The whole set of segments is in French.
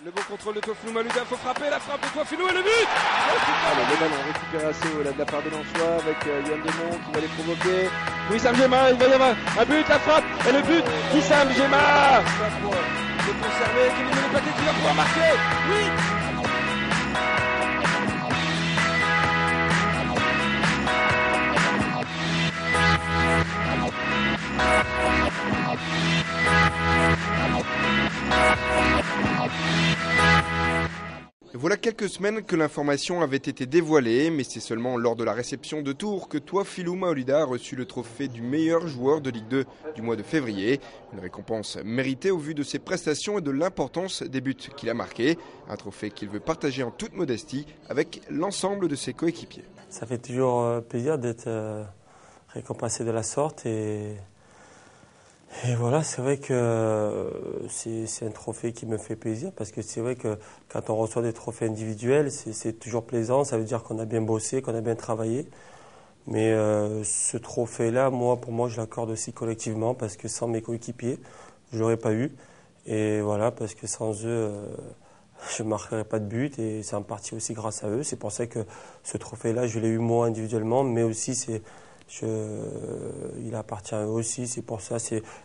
Le bon contrôle de Toffolo Malouda, faut frapper, la frappe de Toffolo et le but. Le ballon récupéré assez haut là, de la part de Lensois avec Yann Demont qui va les provoquer. Wissam Gemma, il va y avoir un but, la frappe et le but. Wissam Gemma. Pour le conserver, Kevin Lepaquet qui va pouvoir marquer. Oui. Voilà quelques semaines que l'information avait été dévoilée, mais c'est seulement lors de la réception de Tours que Toffolo Malouda a reçu le trophée du meilleur joueur de Ligue 2 du mois de février. Une récompense méritée au vu de ses prestations et de l'importance des buts qu'il a marqués. Un trophée qu'il veut partager en toute modestie avec l'ensemble de ses coéquipiers. Ça fait toujours plaisir d'être récompensé de la sorte et voilà, c'est vrai que c'est un trophée qui me fait plaisir parce que c'est vrai que quand on reçoit des trophées individuels, c'est toujours plaisant, ça veut dire qu'on a bien bossé, qu'on a bien travaillé. Mais ce trophée-là, pour moi, je l'accorde aussi collectivement parce que sans mes coéquipiers, je l'aurais pas eu. Et voilà, parce que sans eux, je ne marquerais pas de but et c'est en partie aussi grâce à eux. C'est pour ça que ce trophée-là, je l'ai eu moi individuellement, mais aussi il appartient à eux aussi, c'est pour ça.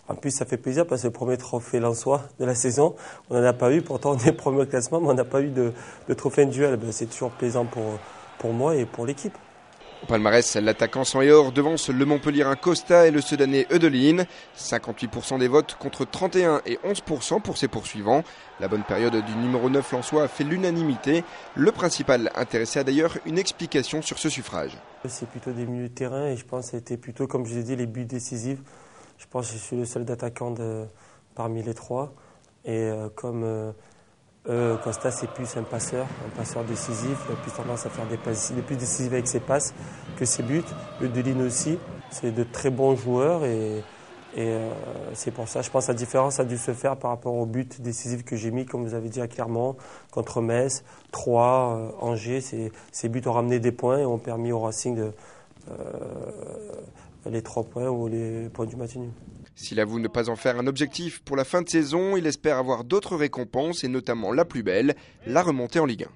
En plus, ça fait plaisir parce que c'est le premier trophée lensois de la saison. On n'en a pas eu, pourtant on est premier au classement, mais on n'a pas eu de trophée individuel. C'est toujours plaisant pour moi et pour l'équipe. Au palmarès, l'attaquant sans or devance le Montpellierin Costa et le Sedanais Eudeline. 58% des votes contre 31 et 11% pour ses poursuivants. La bonne période du numéro 9 lensois a fait l'unanimité. Le principal intéressé a d'ailleurs une explication sur ce suffrage. C'est plutôt des milieux de terrain et je pense que c'était plutôt, comme je l'ai dit, les buts décisifs. Je pense que je suis le seul attaquant parmi les trois. Et Costa, c'est plus un passeur décisif. Il a plus tendance à faire des passes, il est plus décisif avec ses passes que ses buts. Eudeline aussi, c'est de très bons joueurs et c'est pour ça, je pense que la différence a dû se faire par rapport aux buts décisifs que j'ai mis, comme vous avez dit à Clermont, contre Metz, Troyes, Angers. Ces buts ont ramené des points et ont permis au Racing les 3 points ou les points du match nul. S'il avoue ne pas en faire un objectif pour la fin de saison, il espère avoir d'autres récompenses et notamment la plus belle, la remontée en Ligue 1.